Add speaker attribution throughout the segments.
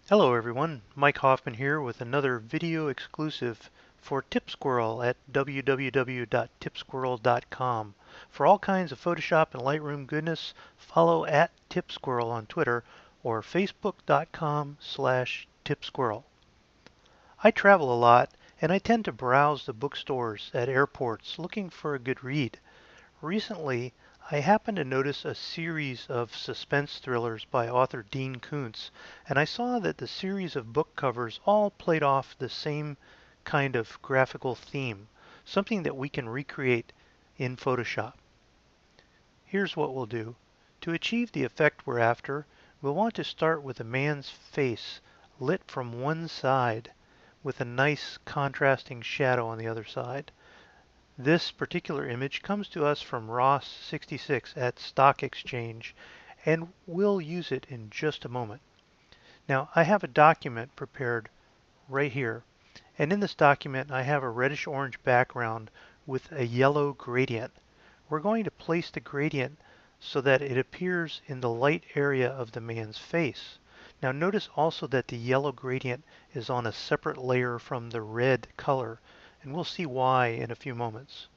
Speaker 1: Hello everyone, Mike Hoffman here with another video exclusive for TipSquirrel at www.tipsquirrel.com. For all kinds of Photoshop and Lightroom goodness, follow at TipSquirrel on Twitter or facebook.com/TipSquirrel. I travel a lot and I tend to browse the bookstores at airports looking for a good read. Recently, I happened to notice a series of suspense thrillers by author Dean Koontz, and I saw that the series of book covers all played off the same kind of graphical theme, something that we can recreate in Photoshop. Here's what we'll do. To achieve the effect we're after, we'll want to start with a man's face lit from one side with a nice contrasting shadow on the other side. This particular image comes to us from Ross 66 at Stock Exchange, and we'll use it in just a moment. Now, I have a document prepared right here, and in this document I have a reddish-orange background with a yellow gradient. We're going to place the gradient so that it appears in the light area of the man's face. Now notice also that the yellow gradient is on a separate layer from the red color, and we'll see why in a few moments.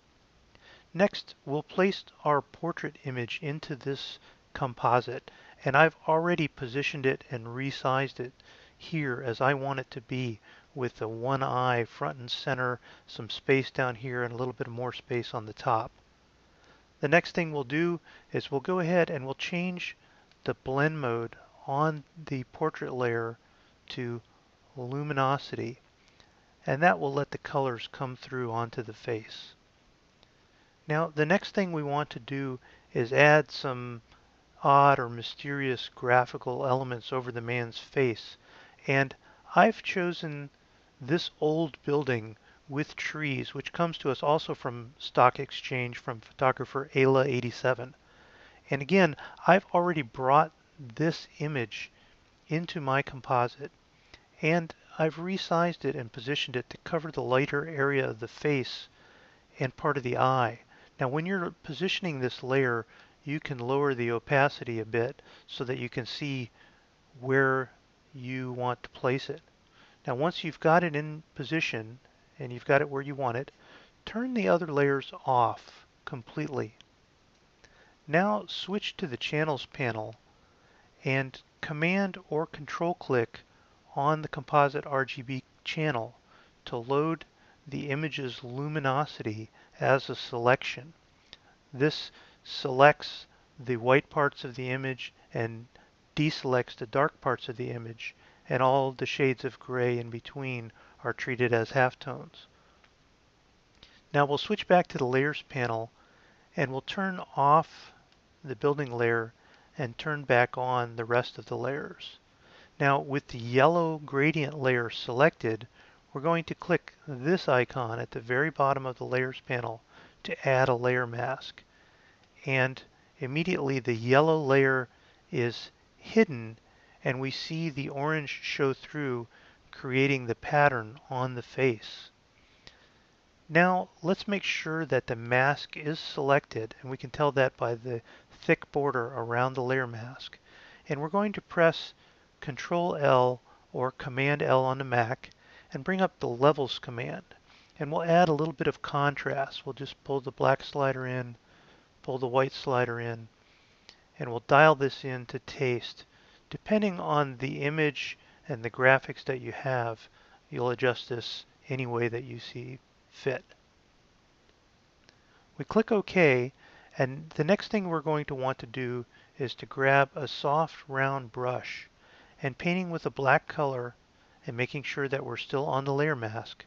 Speaker 1: Next, we'll place our portrait image into this composite, and I've already positioned it and resized it here as I want it to be, with the one eye front and center, some space down here, and a little bit more space on the top. The next thing we'll do is we'll go ahead and we'll change the blend mode on the portrait layer to luminosity, and that will let the colors come through onto the face. Now, the next thing we want to do is add some odd or mysterious graphical elements over the man's face. And I've chosen this old building with trees, which comes to us also from Stock Exchange from photographer Ayla87. And again, I've already brought this image into my composite, and I've resized it and positioned it to cover the lighter area of the face and part of the eye. Now, when you're positioning this layer, you can lower the opacity a bit so that you can see where you want to place it. Now, once you've got it in position and you've got it where you want it, turn the other layers off completely. Now switch to the Channels panel and Command or Control click on the Composite RGB channel to load the image's luminosity as a selection. This selects the white parts of the image and deselects the dark parts of the image, and all the shades of gray in between are treated as halftones. Now we'll switch back to the Layers panel and we'll turn off the building layer and turn back on the rest of the layers. Now with the yellow gradient layer selected, we're going to click this icon at the very bottom of the Layers panel to add a layer mask. And immediately the yellow layer is hidden and we see the orange show through, creating the pattern on the face. Now let's make sure that the mask is selected, and we can tell that by the thick border around the layer mask. And we're going to press Control L or Command L on the Mac and bring up the Levels command. And we'll add a little bit of contrast. We'll just pull the black slider in, pull the white slider in, and we'll dial this in to taste. Depending on the image and the graphics that you have, you'll adjust this any way that you see fit. We click OK, and the next thing we're going to want to do is to grab a soft round brush, and painting with a black color and making sure that we're still on the layer mask,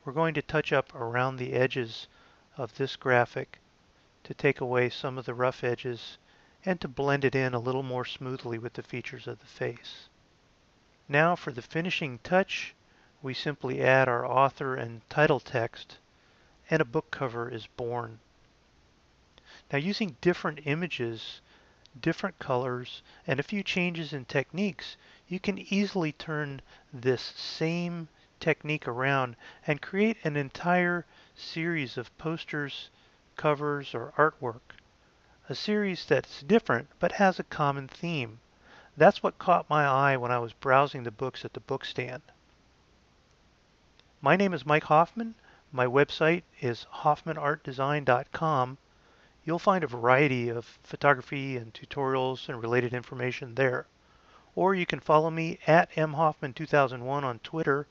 Speaker 1: we're going to touch up around the edges of this graphic to take away some of the rough edges and to blend it in a little more smoothly with the features of the face. Now for the finishing touch, we simply add our author and title text, and a book cover is born. Now using different images, different colors, and a few changes in techniques, you can easily turn this same technique around and create an entire series of posters, covers, or artwork. A series that's different but has a common theme. That's what caught my eye when I was browsing the books at the bookstand. My name is Mike Hoffman. My website is hoffmanartdesign.com. You'll find a variety of photography and tutorials and related information there. Or you can follow me at mhoffman2001 on Twitter,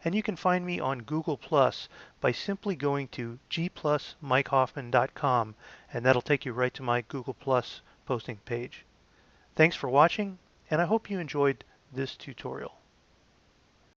Speaker 1: and you can find me on Google Plus by simply going to gplusmikehoffman.com, and that'll take you right to my Google Plus posting page. Thanks for watching, and I hope you enjoyed this tutorial.